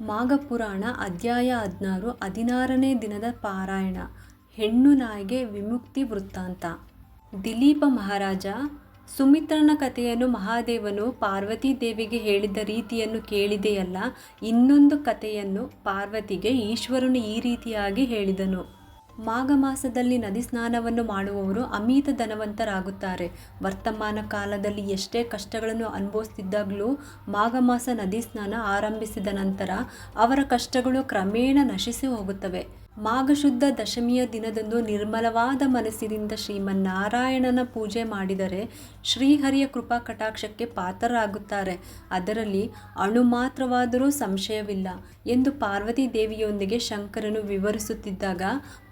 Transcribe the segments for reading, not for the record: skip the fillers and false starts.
ಮಾಘಪುರಾಣ ಅಧ್ಯಾಯ 16 16ನೇ ದಿನದ ಪಾರಾಯಣ. ಹೆಣ್ಣು ನಾಯಿಗೆ ವಿಮುಕ್ತಿ ವೃತ್ತಾಂತ. ದಿಲೀಪ ಮಹಾರಾಜ ಸುಮಿತ್ರನ ಕಥೆಯನ್ನು ಮಹಾದೇವನು ಪಾರ್ವತಿ ದೇವಿಗೆ ಹೇಳಿದ ರೀತಿಯನ್ನು ಕೇಳಿದೆಯಲ್ಲ. ಇನ್ನೊಂದು ಕಥೆಯನ್ನು ಪಾರ್ವತಿಗೆ ಈಶ್ವರನು ಈ ರೀತಿಯಾಗಿ ಹೇಳಿದನು. ಮಾಘ ಮಾಸದಲ್ಲಿ ನದಿ ಸ್ನಾನವನ್ನು ಮಾಡುವವರು ಅಮಿತ ಧನವಂತರಾಗುತ್ತಾರೆ. ವರ್ತಮಾನ ಕಾಲದಲ್ಲಿ ಎಷ್ಟೇ ಕಷ್ಟಗಳನ್ನು ಅನುಭವಿಸುತ್ತಿದ್ದಾಗಲೂ ಮಾಘ ಮಾಸ ನದಿ ಸ್ನಾನ ಆರಂಭಿಸಿದ ನಂತರ ಅವರ ಕಷ್ಟಗಳು ಕ್ರಮೇಣ ನಶಿಸಿ ಹೋಗುತ್ತವೆ. ಮಾಘ ಶುದ್ಧ ದಶಮಿಯ ದಿನದಂದು ನಿರ್ಮಲವಾದ ಮನಸ್ಸಿನಿಂದ ಶ್ರೀಮನ್ನಾರಾಯಣನ ಪೂಜೆ ಮಾಡಿದರೆ ಶ್ರೀಹರಿಯ ಕೃಪಾ ಕಟಾಕ್ಷಕ್ಕೆ ಪಾತ್ರರಾಗುತ್ತಾರೆ. ಅದರಲ್ಲಿ ಅಣು ಮಾತ್ರವಾದರೂ ಸಂಶಯವಿಲ್ಲ ಎಂದು ಪಾರ್ವತಿ ದೇವಿಯೊಂದಿಗೆ ಶಂಕರನು ವಿವರಿಸುತ್ತಿದ್ದಾಗ,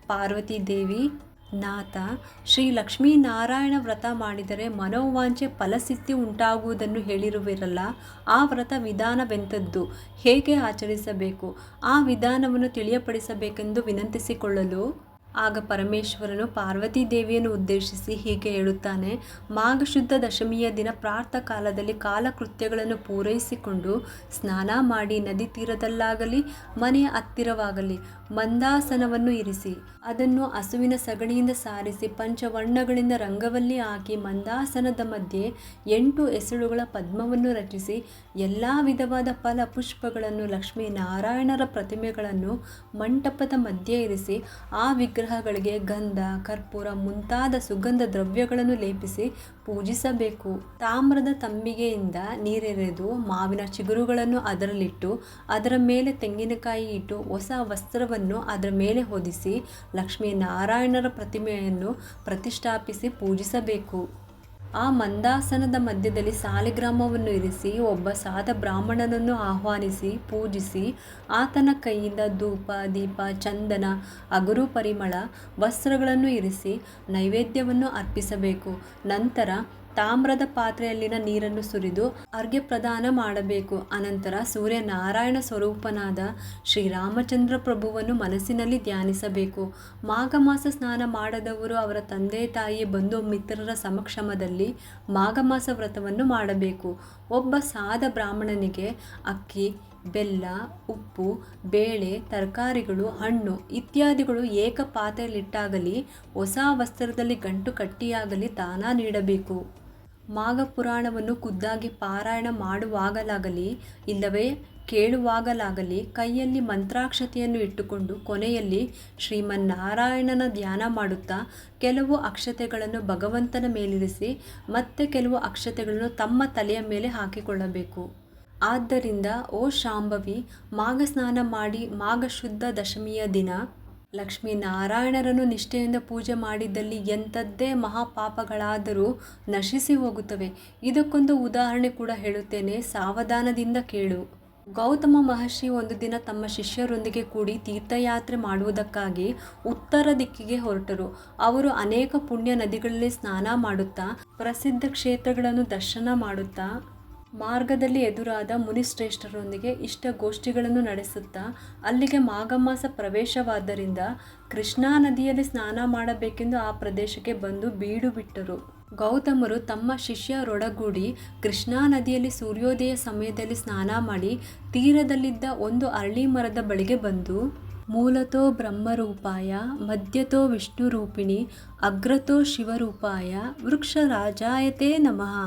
ಪಾರ್ವತಿ ದೇವಿ, ನಾಥ, ಶ್ರೀ ಲಕ್ಷ್ಮೀನಾರಾಯಣ ವ್ರತ ಮಾಡಿದರೆ ಮನೋವಾಂಛೆ ಫಲಸಿದ್ಧಿ ಉಂಟಾಗುವುದನ್ನು ಹೇಳಿರುವಿರಲ್ಲ, ಆ ವ್ರತ ವಿಧಾನವೆಂಥದ್ದು, ಹೇಗೆ ಆಚರಿಸಬೇಕು, ಆ ವಿಧಾನವನ್ನು ತಿಳಿಯಪಡಿಸಬೇಕೆಂದು ವಿನಂತಿಸಿಕೊಳ್ಳಲು, ಆಗ ಪರಮೇಶ್ವರನು ಪಾರ್ವತಿ ದೇವಿಯನ್ನು ಉದ್ದೇಶಿಸಿ ಹೀಗೆ ಹೇಳುತ್ತಾನೆ. ಮಾಘ ಶುದ್ಧ ದಶಮಿಯ ದಿನ ಪ್ರಾತಃ ಕಾಲದಲ್ಲಿ ಕಾಲಕೃತ್ಯಗಳನ್ನು ಪೂರೈಸಿಕೊಂಡು ಸ್ನಾನ ಮಾಡಿ ನದಿ ತೀರದಲ್ಲಾಗಲಿ ಮನೆಯ ಹತ್ತಿರವಾಗಲಿ ಮಂದಾಸನವನ್ನು ಇರಿಸಿ ಅದನ್ನು ಹಸುವಿನ ಸಗಣಿಯಿಂದ ಸಾರಿಸಿ ಪಂಚವರ್ಣಗಳಿಂದ ರಂಗವಲ್ಲಿ ಹಾಕಿ ಮಂದಾಸನದ ಮಧ್ಯೆ 8 ಎಸಳುಗಳ ಪದ್ಮವನ್ನು ರಚಿಸಿ ಎಲ್ಲ ವಿಧವಾದ ಫಲ ಪುಷ್ಪಗಳನ್ನು ಲಕ್ಷ್ಮೀನಾರಾಯಣರ ಪ್ರತಿಮೆಗಳನ್ನು ಮಂಟಪದ ಮಧ್ಯೆ ಇರಿಸಿ ಆ ವಿಗ್ರಹಗಳಿಗೆ ಗಂಧ, ಕರ್ಪೂರ ಮುಂತಾದ ಸುಗಂಧ ದ್ರವ್ಯಗಳನ್ನು ಲೇಪಿಸಿ ಪೂಜಿಸಬೇಕು. ತಾಮ್ರದ ತಂಬಿಗೆಯಿಂದ ನೀರೆರೆದು ಮಾವಿನ ಚಿಗುರುಗಳನ್ನು ಅದರಲ್ಲಿಟ್ಟು ಅದರ ಮೇಲೆ ತೆಂಗಿನಕಾಯಿ ಇಟ್ಟು ಹೊಸ ವಸ್ತ್ರವನ್ನು ಅದರ ಮೇಲೆ ಹೊದಿಸಿ ಲಕ್ಷ್ಮೀನಾರಾಯಣರ ಪ್ರತಿಮೆಯನ್ನು ಪ್ರತಿಷ್ಠಾಪಿಸಿ ಪೂಜಿಸಬೇಕು. ಆ ಮಂದಾಸನದ ಮಧ್ಯದಲ್ಲಿ ಸಾಲಿಗ್ರಾಮವನ್ನು ಇರಿಸಿ ಒಬ್ಬ ಸಾದ ಬ್ರಾಹ್ಮಣನನ್ನು ಆಹ್ವಾನಿಸಿ ಪೂಜಿಸಿ ಆತನ ಕೈಯಿಂದ ಧೂಪ, ದೀಪ, ಚಂದನ, ಅಗುರು ಪರಿಮಳ ವಸ್ತ್ರಗಳನ್ನು ಇರಿಸಿ ನೈವೇದ್ಯವನ್ನು ಅರ್ಪಿಸಬೇಕು. ನಂತರ ತಾಮ್ರದ ಪಾತ್ರೆಯಲ್ಲಿನ ನೀರನ್ನು ಸುರಿದು ಅರ್ಘ್ಯ ಪ್ರದಾನ ಮಾಡಬೇಕು. ಅನಂತರ ಸೂರ್ಯನಾರಾಯಣ ಸ್ವರೂಪನಾದ ಶ್ರೀರಾಮಚಂದ್ರ ಪ್ರಭುವನ್ನು ಮನಸ್ಸಿನಲ್ಲಿ ಧ್ಯಾನಿಸಬೇಕು. ಮಾಘ ಮಾಸ ಸ್ನಾನ ಮಾಡದವರು ಅವರ ತಂದೆ ತಾಯಿ ಬಂಧು ಮಿತ್ರರ ಸಮಕ್ಷಮದಲ್ಲಿ ಮಾಘ ಮಾಸ ವ್ರತವನ್ನು ಮಾಡಬೇಕು. ಒಬ್ಬ ಸಾದ ಬ್ರಾಹ್ಮಣನಿಗೆ ಅಕ್ಕಿ, ಬೆಲ್ಲ, ಉಪ್ಪು, ಬೇಳೆ, ತರಕಾರಿಗಳು, ಹಣ್ಣು ಇತ್ಯಾದಿಗಳು ಏಕ ಪಾತ್ರೆಯಲ್ಲಿಟ್ಟಾಗಲಿ ಹೊಸ ವಸ್ತ್ರದಲ್ಲಿ ಗಂಟು ಕಟ್ಟಿಯಾಗಲಿ ದಾನ ನೀಡಬೇಕು. ಮಾಘ ಪುರಾಣವನ್ನು ಖುದ್ದಾಗಿ ಪಾರಾಯಣ ಮಾಡುವಾಗಲಾಗಲಿ ಇಲ್ಲವೇ ಕೇಳುವಾಗಲಾಗಲಿ ಕೈಯಲ್ಲಿ ಮಂತ್ರಾಕ್ಷತೆಯನ್ನು ಇಟ್ಟುಕೊಂಡು ಕೊನೆಯಲ್ಲಿ ಶ್ರೀಮನ್ನಾರಾಯಣನ ಧ್ಯಾನ ಮಾಡುತ್ತಾ ಕೆಲವು ಅಕ್ಷತೆಗಳನ್ನು ಭಗವಂತನ ಮೇಲಿರಿಸಿ ಮತ್ತೆ ಕೆಲವು ಅಕ್ಷತೆಗಳನ್ನು ತಮ್ಮ ತಲೆಯ ಮೇಲೆ ಹಾಕಿಕೊಳ್ಳಬೇಕು. ಆದ್ದರಿಂದ ಓ ಶಾಂಭವಿ, ಮಾಘ ಸ್ನಾನ ಮಾಡಿ ಮಾಘ ಶುದ್ಧ ದಶಮಿಯ ದಿನ ಲಕ್ಷ್ಮೀನಾರಾಯಣರನ್ನು ನಿಷ್ಠೆಯಿಂದ ಪೂಜೆ ಮಾಡಿದ್ದಲ್ಲಿ ಎಂಥದ್ದೇ ಮಹಾಪಾಪಗಳಾದರೂ ನಶಿಸಿ ಹೋಗುತ್ತವೆ. ಇದಕ್ಕೊಂದು ಉದಾಹರಣೆ ಕೂಡ ಹೇಳುತ್ತೇನೆ, ಸಾವಧಾನದಿಂದ ಕೇಳು. ಗೌತಮ ಮಹರ್ಷಿ ಒಂದು ದಿನ ತಮ್ಮ ಶಿಷ್ಯರೊಂದಿಗೆ ಕೂಡಿ ತೀರ್ಥಯಾತ್ರೆ ಮಾಡುವುದಕ್ಕಾಗಿ ಉತ್ತರ ದಿಕ್ಕಿಗೆ ಹೊರಟರು. ಅವರು ಅನೇಕ ಪುಣ್ಯ ನದಿಗಳಲ್ಲಿ ಸ್ನಾನ ಮಾಡುತ್ತಾ ಪ್ರಸಿದ್ಧ ಕ್ಷೇತ್ರಗಳನ್ನು ದರ್ಶನ ಮಾಡುತ್ತಾ ಮಾರ್ಗದಲ್ಲಿ ಎದುರಾದ ಮುನಿಶ್ರೇಷ್ಠರೊಂದಿಗೆ ಇಷ್ಟಗೋಷ್ಠಿಗಳನ್ನು ನಡೆಸುತ್ತಾ ಅಲ್ಲಿಗೆ ಮಾಘ ಮಾಸ ಪ್ರವೇಶವಾದ್ದರಿಂದ ಕೃಷ್ಣಾ ನದಿಯಲ್ಲಿ ಸ್ನಾನ ಮಾಡಬೇಕೆಂದು ಆ ಪ್ರದೇಶಕ್ಕೆ ಬಂದು ಬೀಡು ಬಿಟ್ಟರು. ಗೌತಮರು ತಮ್ಮ ಶಿಷ್ಯರೊಡಗೂಡಿ ಕೃಷ್ಣಾ ನದಿಯಲ್ಲಿ ಸೂರ್ಯೋದಯ ಸಮಯದಲ್ಲಿ ಸ್ನಾನ ಮಾಡಿ ತೀರದಲ್ಲಿದ್ದ ಒಂದು ಅರಳಿ ಮರದ ಬಳಿಗೆ ಬಂದು, ಮೂಲತೋ ಬ್ರಹ್ಮರೂಪಾಯ ಮಧ್ಯತೋ ವಿಷ್ಣುರೂಪಿಣಿ ಅಗ್ರತೋ ಶಿವರೂಪಾಯ ವೃಕ್ಷರಾಜಾಯತೆ ನಮಃ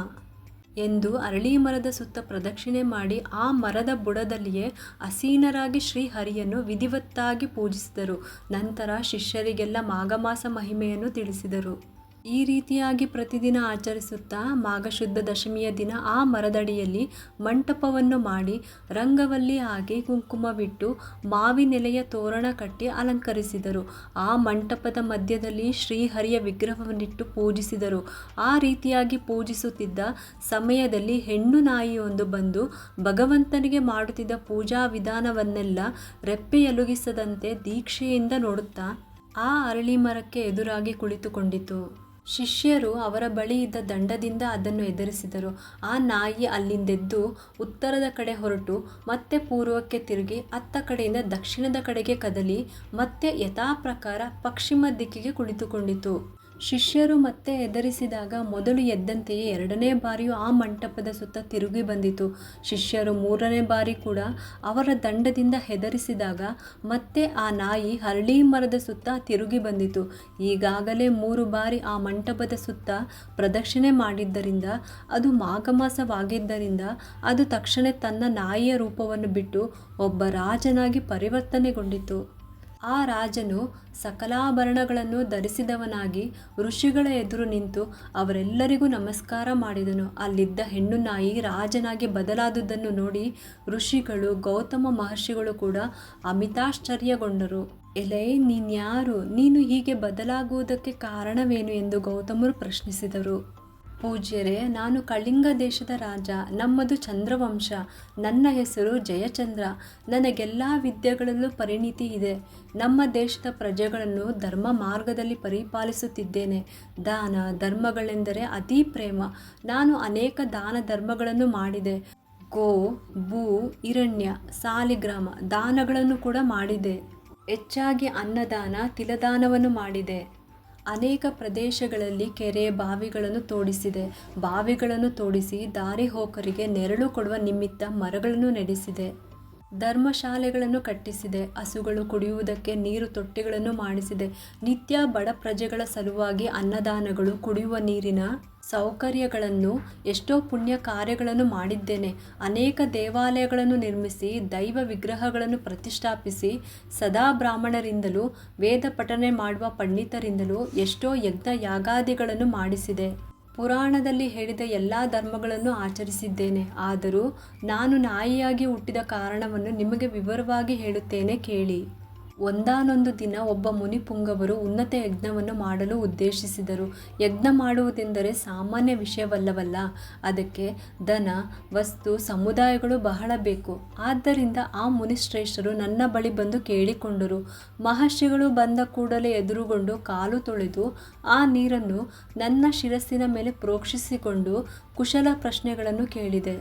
ಎಂದು ಅರಳಿ ಮರದ ಸುತ್ತ ಪ್ರದಕ್ಷಿಣೆ ಮಾಡಿ ಆ ಮರದ ಬುಡದಲ್ಲಿಯೇ ಆಸೀನರಾಗಿ ಶ್ರೀಹರಿಯನ್ನು ವಿಧಿವತ್ತಾಗಿ ಪೂಜಿಸಿದರು. ನಂತರ ಶಿಷ್ಯರಿಗೆಲ್ಲ ಮಾಘಮಾಸ ಮಹಿಮೆಯನ್ನು ತಿಳಿಸಿದರು. ಈ ರೀತಿಯಾಗಿ ಪ್ರತಿದಿನ ಆಚರಿಸುತ್ತಾ ಮಾಘ ಶುದ್ಧ ದಶಮಿಯ ದಿನ ಆ ಮರದಡಿಯಲ್ಲಿ ಮಂಟಪವನ್ನು ಮಾಡಿ ರಂಗವಲ್ಲಿ ಹಾಕಿ ಕುಂಕುಮವಿಟ್ಟು ಮಾವಿನೆಲೆಯ ತೋರಣ ಕಟ್ಟಿ ಅಲಂಕರಿಸಿದರು. ಆ ಮಂಟಪದ ಮಧ್ಯದಲ್ಲಿ ಶ್ರೀಹರಿಯ ವಿಗ್ರಹವನ್ನಿಟ್ಟು ಪೂಜಿಸಿದರು. ಆ ರೀತಿಯಾಗಿ ಪೂಜಿಸುತ್ತಿದ್ದ ಸಮಯದಲ್ಲಿ ಹೆಣ್ಣು ನಾಯಿಯೊಂದು ಬಂದು ಭಗವಂತನಿಗೆ ಮಾಡುತ್ತಿದ್ದ ಪೂಜಾ ವಿಧಾನವನ್ನೆಲ್ಲ ರೆಪ್ಪೆಯಲುಗಿಸದಂತೆ ದೀಕ್ಷೆಯಿಂದ ನೋಡುತ್ತಾ ಆ ಅರಳಿ ಮರಕ್ಕೆ ಎದುರಾಗಿ ಕುಳಿತುಕೊಂಡಿತು. ಶಿಷ್ಯರು ಅವರ ಬಳಿ ಇದ್ದ ದಂಡದಿಂದ ಅದನ್ನು ಎದುರಿಸಿದರು. ಆ ನಾಯಿ ಅಲ್ಲಿಂದೆದ್ದು ಉತ್ತರದ ಕಡೆ ಹೊರಟು ಮತ್ತೆ ಪೂರ್ವಕ್ಕೆ ತಿರುಗಿ ಅತ್ತ ಕಡೆಯಿಂದ ದಕ್ಷಿಣದ ಕಡೆಗೆ ಕದಲಿ ಮತ್ತೆ ಯಥಾಪ್ರಕಾರ ಪಶ್ಚಿಮ ದಿಕ್ಕಿಗೆ ಕುಳಿತುಕೊಂಡಿತು. ಶಿಷ್ಯರು ಮತ್ತೆ ಹೆದರಿಸಿದಾಗ ಮೊದಲು ಎದ್ದಂತೆಯೇ ಎರಡನೇ ಬಾರಿಯೂ ಆ ಮಂಟಪದ ಸುತ್ತ ತಿರುಗಿ ಬಂದಿತು. ಶಿಷ್ಯರು ಮೂರನೇ ಬಾರಿ ಕೂಡ ಅವರ ದಂಡದಿಂದ ಹೆದರಿಸಿದಾಗ ಮತ್ತೆ ಆ ನಾಯಿ ಹರಳಿ ಮರದ ಸುತ್ತ ತಿರುಗಿ ಬಂದಿತು. ಈಗಾಗಲೇ 3 ಬಾರಿ ಆ ಮಂಟಪದ ಸುತ್ತ ಪ್ರದಕ್ಷಿಣೆ ಮಾಡಿದ್ದರಿಂದ, ಅದು ಮಾಘಮಾಸವಾಗಿದ್ದರಿಂದ ಅದು ತಕ್ಷಣ ತನ್ನ ನಾಯಿಯ ರೂಪವನ್ನು ಬಿಟ್ಟು ಒಬ್ಬ ರಾಜನಾಗಿ ಪರಿವರ್ತನೆಗೊಂಡಿತು. ಆ ರಾಜನು ಸಕಲಾಭರಣಗಳನ್ನು ಧರಿಸಿದವನಾಗಿ ಋಷಿಗಳ ಎದುರು ನಿಂತು ಅವರೆಲ್ಲರಿಗೂ ನಮಸ್ಕಾರ ಮಾಡಿದನು. ಅಲ್ಲಿದ್ದ ಹೆಣ್ಣು ನಾಯಿ ರಾಜನಾಗಿ ಬದಲಾದುದನ್ನು ನೋಡಿ ಋಷಿಗಳು, ಗೌತಮ ಮಹರ್ಷಿಗಳು ಕೂಡ ಅಮಿತಾಶ್ಚರ್ಯಗೊಂಡರು. ಎಲೈ, ನೀನ್ಯಾರು? ನೀನು ಹೀಗೆ ಬದಲಾಗುವುದಕ್ಕೆ ಕಾರಣವೇನು ಎಂದು ಗೌತಮರು ಪ್ರಶ್ನಿಸಿದರು. ಪೂಜ್ಯರೇ, ನಾನು ಕಳಿಂಗ ದೇಶದ ರಾಜ. ನಮ್ಮದು ಚಂದ್ರವಂಶ. ನನ್ನ ಹೆಸರು ಜಯಚಂದ್ರ. ನನಗೆಲ್ಲ ವಿದ್ಯೆಗಳಲ್ಲೂ ಪರಿಣಿತಿ ಇದೆ. ನಮ್ಮ ದೇಶದ ಪ್ರಜೆಗಳನ್ನು ಧರ್ಮ ಮಾರ್ಗದಲ್ಲಿ ಪರಿಪಾಲಿಸುತ್ತಿದ್ದೇನೆ. ದಾನ ಧರ್ಮಗಳೆಂದರೆ ಅತೀ ಪ್ರೇಮ. ನಾನು ಅನೇಕ ದಾನ ಧರ್ಮಗಳನ್ನು ಮಾಡಿದೆ. ಗೋ, ಭೂ, ಹಿರಣ್ಯ, ಸಾಲಿಗ್ರಾಮ ದಾನಗಳನ್ನು ಕೂಡ ಮಾಡಿದೆ. ಹೆಚ್ಚಾಗಿ ಅನ್ನದಾನ, ತಿಲದಾನವನ್ನು ಮಾಡಿದೆ. ಅನೇಕ ಪ್ರದೇಶಗಳಲ್ಲಿ ಕೆರೆ, ಬಾವಿಗಳನ್ನು ತೋಡಿಸಿದೆ. ಬಾವಿಗಳನ್ನು ತೋಡಿಸಿ ದಾರಿ ಹೋಕರಿಗೆ ನೆರಳು ಕೊಡುವ ನಿಮಿತ್ತ ಮರಗಳನ್ನು ನೆಡೆಸಿದೆ. ಧರ್ಮಶಾಲೆಗಳನ್ನು ಕಟ್ಟಿಸಿದೆ. ಹಸುಗಳು ಕುಡಿಯುವುದಕ್ಕೆ ನೀರು ತೊಟ್ಟಿಗಳನ್ನು ಮಾಡಿಸಿದೆ. ನಿತ್ಯ ಬಡ ಪ್ರಜೆಗಳ ಸಲುವಾಗಿ ಅನ್ನದಾನಗಳು, ಕುಡಿಯುವ ನೀರಿನ ಸೌಕರ್ಯಗಳನ್ನು, ಎಷ್ಟೋ ಪುಣ್ಯ ಕಾರ್ಯಗಳನ್ನು ಮಾಡಿದ್ದೇನೆ. ಅನೇಕ ದೇವಾಲಯಗಳನ್ನು ನಿರ್ಮಿಸಿ, ದೈವ ವಿಗ್ರಹಗಳನ್ನು ಪ್ರತಿಷ್ಠಾಪಿಸಿ, ಸದಾ ಬ್ರಾಹ್ಮಣರಿಂದಲೂ ವೇದ ಪಠನೆ ಮಾಡುವ ಪಂಡಿತರಿಂದಲೂ ಎಷ್ಟೋ ಯಜ್ಞ ಯಾಗಾದಿಗಳನ್ನು ಮಾಡಿಸಿದೆ. ಪುರಾಣದಲ್ಲಿ ಹೇಳಿದ ಎಲ್ಲ ಧರ್ಮಗಳನ್ನು ಆಚರಿಸಿದ್ದೇನೆ. ಆದರೂ ನಾನು ನಾಯಿಯಾಗಿ ಹುಟ್ಟಿದ ಕಾರಣವನ್ನು ನಿಮಗೆ ವಿವರವಾಗಿ ಹೇಳುತ್ತೇನೆ ಕೇಳಿ. ಒಂದಾನೊಂದು ದಿನ ಒಬ್ಬ ಮುನಿಪುಂಗವರು ಉನ್ನತ ಯಜ್ಞವನ್ನು ಮಾಡಲು ಉದ್ದೇಶಿಸಿದರು. ಯಜ್ಞ ಮಾಡುವುದೆಂದರೆ ಸಾಮಾನ್ಯ ವಿಷಯವಲ್ಲವಲ್ಲ. ಅದಕ್ಕೆ ಧನ, ವಸ್ತು, ಸಮುದಾಯಗಳು ಬಹಳ ಬೇಕು. ಆದ್ದರಿಂದ ಆ ಮುನಿಶ್ರೇಷ್ಠರು ನನ್ನ ಬಳಿ ಬಂದು ಕೇಳಿಕೊಂಡರು. ಮಹರ್ಷಿಗಳು ಬಂದ ಕೂಡಲೇ ಎದುರುಗೊಂಡು ಕಾಲು ತೊಳೆದು ಆ ನೀರನ್ನು ನನ್ನ ಶಿರಸ್ಸಿನ ಮೇಲೆ ಪ್ರೋಕ್ಷಿಸಿಕೊಂಡು ಕುಶಲ ಪ್ರಶ್ನೆಗಳನ್ನು ಕೇಳಿದೆ.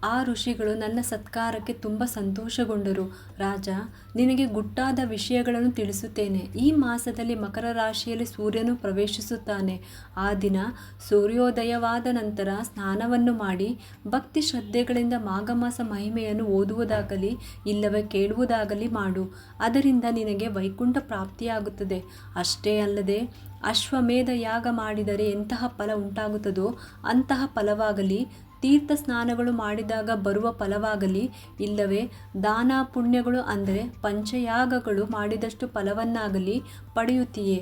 ಆ ಋಷಿಗಳು ನನ್ನ ಸತ್ಕಾರಕ್ಕೆ ತುಂಬ ಸಂತೋಷಗೊಂಡರು. ರಾಜ, ನಿನಗೆ ಗುಟ್ಟಾದ ವಿಷಯಗಳನ್ನು ತಿಳಿಸುತ್ತೇನೆ. ಈ ಮಾಸದಲ್ಲಿ ಮಕರ ರಾಶಿಯಲ್ಲಿ ಸೂರ್ಯನು ಪ್ರವೇಶಿಸುತ್ತಾನೆ. ಆ ದಿನ ಸೂರ್ಯೋದಯವಾದ ನಂತರ ಸ್ನಾನವನ್ನು ಮಾಡಿ ಭಕ್ತಿ ಶ್ರದ್ಧೆಗಳಿಂದ ಮಾಘಮಾಸ ಮಹಿಮೆಯನ್ನು ಓದುವುದಾಗಲಿ ಇಲ್ಲವೇ ಕೇಳುವುದಾಗಲಿ ಮಾಡು. ಅದರಿಂದ ನಿನಗೆ ವೈಕುಂಠ ಪ್ರಾಪ್ತಿಯಾಗುತ್ತದೆ. ಅಷ್ಟೇ ಅಲ್ಲದೆ ಅಶ್ವಮೇಧ ಯಾಗ ಮಾಡಿದರೆ ಎಂತಹ ಫಲ ಉಂಟಾಗುತ್ತದೋ ಅಂತಹ ಫಲವಾಗಲಿ, ತೀರ್ಥ ಸ್ನಾನಗಳು ಮಾಡಿದಾಗ ಬರುವ ಫಲವಾಗಲಿ, ಇಲ್ಲವೇ ದಾನ ಪುಣ್ಯಗಳು ಅಂದರೆ ಪಂಚಯಾಗಗಳು ಮಾಡಿದಷ್ಟು ಫಲವನ್ನಾಗಲಿ ಪಡೆಯುತ್ತೀಯೇ.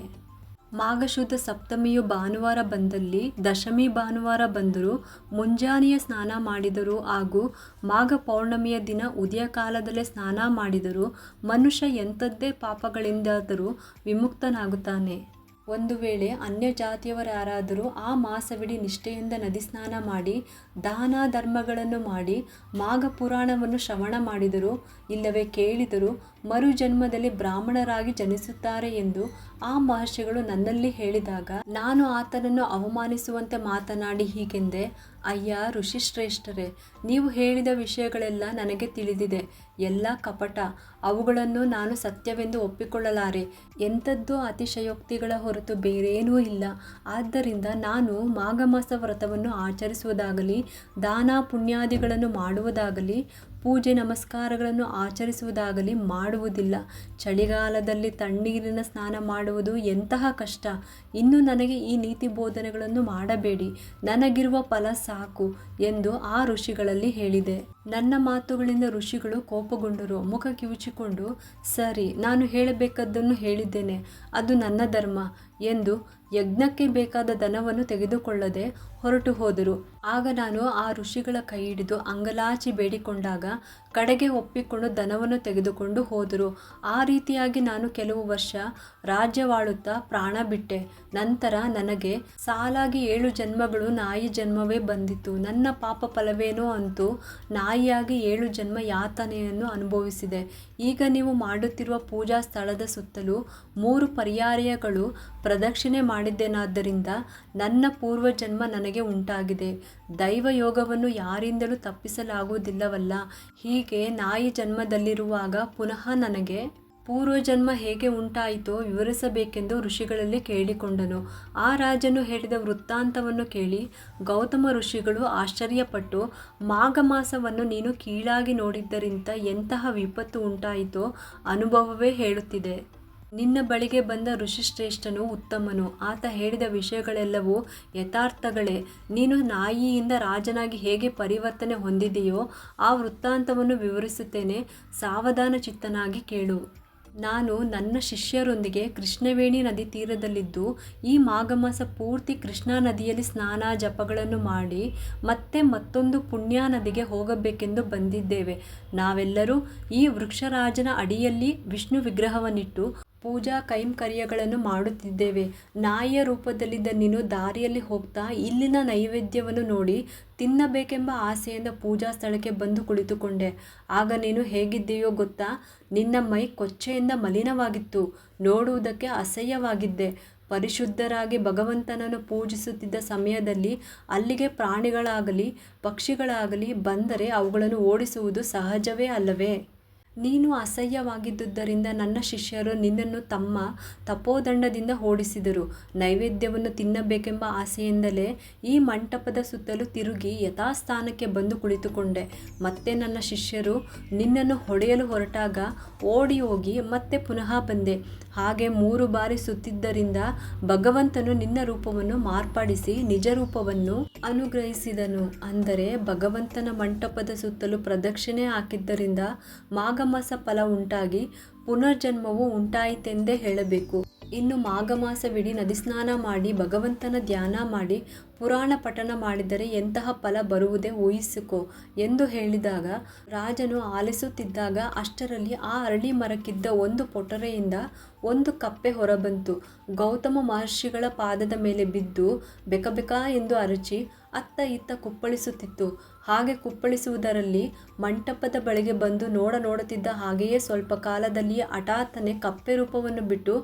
ಮಾಘಶುದ್ಧ ಸಪ್ತಮಿಯು ಭಾನುವಾರ ಬಂದಲ್ಲಿ, ದಶಮಿ ಭಾನುವಾರ ಬಂದರೂ, ಮುಂಜಾನೆಯ ಸ್ನಾನ ಮಾಡಿದರೂ ಹಾಗೂ ಮಾಘ ಪೌರ್ಣಮಿಯ ದಿನ ಉದಯ ಕಾಲದಲ್ಲೇ ಸ್ನಾನ ಮಾಡಿದರೂ ಮನುಷ್ಯ ಎಂಥದ್ದೇ ಪಾಪಗಳಿಂದಾದರೂ ವಿಮುಕ್ತನಾಗುತ್ತಾನೆ. ಒಂದು ವೇಳೆ ಅನ್ಯ ಜಾತಿಯವರಾರಾದರೂ ಆ ಮಾಸವಿಡೀ ನಿಷ್ಠೆಯಿಂದ ನದಿ ಸ್ನಾನ ಮಾಡಿ ದಾನ ಧರ್ಮಗಳನ್ನು ಮಾಡಿ ಮಾಘ ಪುರಾಣವನ್ನು ಶ್ರವಣ ಮಾಡಿದರು ಇಲ್ಲವೇ ಕೇಳಿದರೂ ಮರುಜನ್ಮದಲ್ಲಿ ಬ್ರಾಹ್ಮಣರಾಗಿ ಜನಿಸುತ್ತಾರೆ ಎಂದು ಆ ಮಹರ್ಷಿಗಳು ನನ್ನಲ್ಲಿ ಹೇಳಿದಾಗ, ನಾನು ಆತನನ್ನು ಅವಮಾನಿಸುವಂತೆ ಮಾತನಾಡಿ ಹೀಗೆಂದೆ. ಅಯ್ಯ ಋಷಿಶ್ರೇಷ್ಠರೇ, ನೀವು ಹೇಳಿದ ವಿಷಯಗಳೆಲ್ಲ ನನಗೆ ತಿಳಿದಿದೆ. ಎಲ್ಲ ಕಪಟ. ಅವುಗಳನ್ನು ನಾನು ಸತ್ಯವೆಂದು ಒಪ್ಪಿಕೊಳ್ಳಲಾರೆ. ಎಂಥದ್ದೋ ಅತಿಶಯೋಕ್ತಿಗಳ ಹೊರತು ಬೇರೇನೂ ಇಲ್ಲ. ಆದ್ದರಿಂದ ನಾನು ಮಾಘಮಾಸ ವ್ರತವನ್ನು ಆಚರಿಸುವುದಾಗಲಿ, ದಾನ ಪುಣ್ಯಾದಿಗಳನ್ನು ಮಾಡುವುದಾಗಲಿ, ಪೂಜೆ ನಮಸ್ಕಾರಗಳನ್ನು ಆಚರಿಸುವುದಾಗಲಿ ಮಾಡುವುದಿಲ್ಲ. ಚಳಿಗಾಲದಲ್ಲಿ ತಣ್ಣೀರಿನ ಸ್ನಾನ ಮಾಡುವುದು ಎಂತಹ ಕಷ್ಟ. ಇನ್ನು ನನಗೆ ಈ ನೀತಿ ಬೋಧನೆಗಳನ್ನು ಮಾಡಬೇಡಿ. ನನಗಿರುವ ಫಲ ಸಾಕು ಎಂದು ಆ ಋಷಿಗಳಲ್ಲಿ ಹೇಳಿದೆ. ನನ್ನ ಮಾತುಗಳಿಂದ ಋಷಿಗಳು ಕೋಪಗೊಂಡರು. ಮುಖ ಕಿವುಚಿಕೊಂಡು, ಸರಿ, ನಾನು ಹೇಳಬೇಕಾದ್ದನ್ನು ಹೇಳಿದ್ದೇನೆ. ಅದು ನನ್ನ ಧರ್ಮ ಎಂದು ಯಜ್ಞಕ್ಕೆ ಬೇಕಾದ ಧನವನ್ನು ತೆಗೆದುಕೊಳ್ಳದೆ ಹೊರಟು ಹೋದರು. ಆಗ ನಾನು ಆ ಋಷಿಗಳ ಕೈ ಹಿಡಿದು ಅಂಗಲಾಚಿ ಬೇಡಿಕೊಂಡಾಗ ಕಡೆಗೆ ಒಪ್ಪಿಕೊಂಡು ಧನವನ್ನು ತೆಗೆದುಕೊಂಡು ಹೋದರು. ಆ ರೀತಿಯಾಗಿ ನಾನು ಕೆಲವು ವರ್ಷ ರಾಜ್ಯವಾಳುತ್ತಾ ಪ್ರಾಣ ಬಿಟ್ಟೆ. ನಂತರ ನನಗೆ ಸಾಲಾಗಿ 7 ಜನ್ಮಗಳು ನಾಯಿ ಜನ್ಮವೇ ಬಂದಿತು. ನನ್ನ ಪಾಪ ಫಲವೇನೋ ಅಂತೂ ನಾಯಿಯಾಗಿ 7 ಜನ್ಮ ಯಾತನೆಯನ್ನು ಅನುಭವಿಸಿದೆ. ಈಗ ನೀವು ಮಾಡುತ್ತಿರುವ ಪೂಜಾ ಸ್ಥಳದ ಸುತ್ತಲೂ 3 ಪರ್ಯಾಯಗಳು ಪ್ರದಕ್ಷಿಣೆ ಮಾಡಿದ್ದೇನಾದ್ದರಿಂದ ನನ್ನ ಪೂರ್ವಜನ್ಮ ನನಗೆ ಉಂಟಾಗಿದೆ. ದೈವ ಯೋಗವನ್ನು ಯಾರಿಂದಲೂ ತಪ್ಪಿಸಲಾಗುವುದಿಲ್ಲವಲ್ಲ. ಹೀಗೆ ನಾಯಿ ಜನ್ಮದಲ್ಲಿರುವಾಗ ಪುನಃ ನನಗೆ ಪೂರ್ವಜನ್ಮ ಹೇಗೆ ಉಂಟಾಯಿತೋ ವಿವರಿಸಬೇಕೆಂದು ಋಷಿಗಳಲ್ಲಿ ಕೇಳಿಕೊಂಡನು. ಆ ರಾಜನು ಹೇಳಿದ ವೃತ್ತಾಂತವನ್ನು ಕೇಳಿ ಗೌತಮ ಋಷಿಗಳು ಆಶ್ಚರ್ಯಪಟ್ಟು, ಮಾಘ ಮಾಸವನ್ನು ನೀನು ಕೀಳಾಗಿ ನೋಡಿದ್ದರಿಂದ ಎಂತಹ ವಿಪತ್ತು ಉಂಟಾಯಿತೋ ಅನುಭವವೇ ಹೇಳುತ್ತಿದೆ. ನಿನ್ನ ಬಳಿಗೆ ಬಂದ ಋಷಿಶ್ರೇಷ್ಠನು ಉತ್ತಮನು. ಆತ ಹೇಳಿದ ವಿಷಯಗಳೆಲ್ಲವೂ ಯಥಾರ್ಥಗಳೇ. ನೀನು ನಾಯಿಯಿಂದ ರಾಜನಾಗಿ ಹೇಗೆ ಪರಿವರ್ತನೆ ಹೊಂದಿದೆಯೋ ಆ ವೃತ್ತಾಂತವನ್ನು ವಿವರಿಸುತ್ತೇನೆ, ಸಾವಧಾನ ಚಿತ್ತನಾಗಿ ಕೇಳು. ನಾನು ನನ್ನ ಶಿಷ್ಯರೊಂದಿಗೆ ಕೃಷ್ಣವೇಣಿ ನದಿ ತೀರದಲ್ಲಿದ್ದು ಈ ಮಾಘಮಾಸ ಪೂರ್ತಿ ಕೃಷ್ಣಾ ನದಿಯಲ್ಲಿ ಸ್ನಾನ ಜಪಗಳನ್ನು ಮಾಡಿ ಮತ್ತೆ ಮತ್ತೊಂದು ಪುಣ್ಯ ನದಿಗೆ ಹೋಗಬೇಕೆಂದು ಬಂದಿದ್ದೇವೆ. ನಾವೆಲ್ಲರೂ ಈ ವೃಕ್ಷರಾಜನ ಅಡಿಯಲ್ಲಿ ವಿಷ್ಣು ವಿಗ್ರಹವನ್ನಿಟ್ಟು ಪೂಜಾ ಕೈಂಕರ್ಯಗಳನ್ನು ಮಾಡುತ್ತಿದ್ದೇವೆ. ನಾಯಿಯ ರೂಪದಲ್ಲಿದ್ದ ನೀನು ದಾರಿಯಲ್ಲಿ ಹೋಗ್ತಾ ಇಲ್ಲಿನ ನೈವೇದ್ಯವನ್ನು ನೋಡಿ ತಿನ್ನಬೇಕೆಂಬ ಆಸೆಯಿಂದ ಪೂಜಾ ಸ್ಥಳಕ್ಕೆ ಬಂದು ಕುಳಿತುಕೊಂಡೆ. ಆಗ ನೀನು ಹೇಗಿದ್ದೀಯೋ ಗೊತ್ತಾ? ನಿನ್ನ ಮೈ ಕೊಚ್ಚೆಯಿಂದ ಮಲಿನವಾಗಿತ್ತು, ನೋಡುವುದಕ್ಕೆ ಅಸಹ್ಯವಾಗಿದ್ದೆ. ಪರಿಶುದ್ಧರಾಗಿ ಭಗವಂತನನ್ನು ಪೂಜಿಸುತ್ತಿದ್ದ ಸಮಯದಲ್ಲಿ ಅಲ್ಲಿಗೆ ಪ್ರಾಣಿಗಳಾಗಲಿ ಪಕ್ಷಿಗಳಾಗಲಿ ಬಂದರೆ ಅವುಗಳನ್ನು ಓಡಿಸುವುದು ಸಹಜವೇ ಅಲ್ಲವೇ? ನೀನು ಅಸಹ್ಯವಾಗಿದ್ದುದರಿಂದ ನನ್ನ ಶಿಷ್ಯರು ನಿನ್ನನ್ನು ತಮ್ಮ ತಪೋದಂಡದಿಂದ ಓಡಿಸಿದರು. ನೈವೇದ್ಯವನ್ನು ತಿನ್ನಬೇಕೆಂಬ ಆಸೆಯಿಂದಲೇ ಈ ಮಂಟಪದ ಸುತ್ತಲೂ ತಿರುಗಿ ಯಥಾಸ್ಥಾನಕ್ಕೆ ಬಂದು ಕುಳಿತುಕೊಂಡೆ. ಮತ್ತೆ ನನ್ನ ಶಿಷ್ಯರು ನಿನ್ನನ್ನು ಹೊಡೆಯಲು ಹೊರಟಾಗ ಓಡಿ ಹೋಗಿ ಮತ್ತೆ ಪುನಃ ಬಂದೆ. ಹಾಗೆ 3 ಬಾರಿ ಸುತ್ತಿದ್ದರಿಂದ ಭಗವಂತನು ನಿನ್ನ ರೂಪವನ್ನು ಮಾರ್ಪಡಿಸಿ ನಿಜ ರೂಪವನ್ನು ಅನುಗ್ರಹಿಸಿದನು. ಅಂದರೆ ಭಗವಂತನ ಮಂಟಪದ ಸುತ್ತಲೂ ಪ್ರದಕ್ಷಿಣೆ ಹಾಕಿದ್ದರಿಂದ ಮಾಘಮಾಸ ಫಲ ಉಂಟಾಗಿ ಪುನರ್ಜನ್ಮವು ಉಂಟಾಯಿತೆಂದೇ ಹೇಳಬೇಕು. ಇನ್ನು ಮಾಘಮಾಸವಿಡೀ ನದಿಸ್ನಾನ ಮಾಡಿ ಭಗವಂತನ ಧ್ಯಾನ ಮಾಡಿ ಪುರಾಣ ಪಠನ ಮಾಡಿದರೆ ಎಂತಹ ಫಲ ಬರುವುದೇ ಊಹಿಸಿಕೊ ಎಂದು ಹೇಳಿದಾಗ ರಾಜನು ಆಲಿಸುತ್ತಿದ್ದಾಗ ಅಷ್ಟರಲ್ಲಿ ಆ ಅರಳಿ ಮರಕ್ಕಿದ್ದ ಒಂದು ಪೊಟರೆಯಿಂದ ಒಂದು ಕಪ್ಪೆ ಹೊರಬಂತು. ಗೌತಮ ಮಹರ್ಷಿಗಳ ಪಾದದ ಮೇಲೆ ಬಿದ್ದು ಬೆಕಬೆಕ ಎಂದು ಅರಚಿ ಅತ್ತ ಇತ್ತ ಕುಪ್ಪಳಿಸುತ್ತಿತ್ತು. ಹಾಗೆ ಕುಪ್ಪಳಿಸುವುದರಲ್ಲಿ ಮಂಟಪದ ಬಳಿಗೆ ಬಂದು ನೋಡುತ್ತಿದ್ದ ಹಾಗೆಯೇ ಸ್ವಲ್ಪ ಕಾಲದಲ್ಲಿ ಹಠಾತ್ತನೆ ಕಪ್ಪೆ ರೂಪವನ್ನು ಬಿಟ್ಟು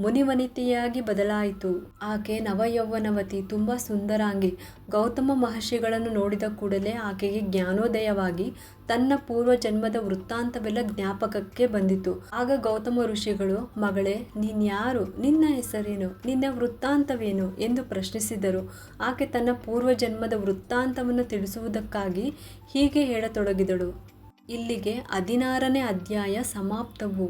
ಮುನಿವನಿತೆಯಾಗಿ ಬದಲಾಯಿತು. ಆಕೆ ನವಯೌವನವತಿ, ತುಂಬ ಸುಂದರಾಂಗಿ. ಗೌತಮ ಮಹರ್ಷಿಗಳನ್ನು ನೋಡಿದ ಕೂಡಲೇ ಆಕೆಗೆ ಜ್ಞಾನೋದಯವಾಗಿ ತನ್ನ ಪೂರ್ವ ಜನ್ಮದ ವೃತ್ತಾಂತವೆಲ್ಲ ಜ್ಞಾಪಕಕ್ಕೆ ಬಂದಿತು. ಆಗ ಗೌತಮ ಋಷಿಗಳು, ಮಗಳೇ, ನೀನ್ಯಾರು? ನಿನ್ನ ಹೆಸರೇನು? ನಿನ್ನ ವೃತ್ತಾಂತವೇನು ಎಂದು ಪ್ರಶ್ನಿಸಿದರು. ಆಕೆ ತನ್ನ ಪೂರ್ವ ಜನ್ಮದ ವೃತ್ತಾಂತವನ್ನು ತಿಳಿಸುವುದಕ್ಕಾಗಿ ಹೀಗೆ ಹೇಳತೊಡಗಿದಳು. ಇಲ್ಲಿಗೆ 16ನೇ ಅಧ್ಯಾಯ ಸಮಾಪ್ತವು.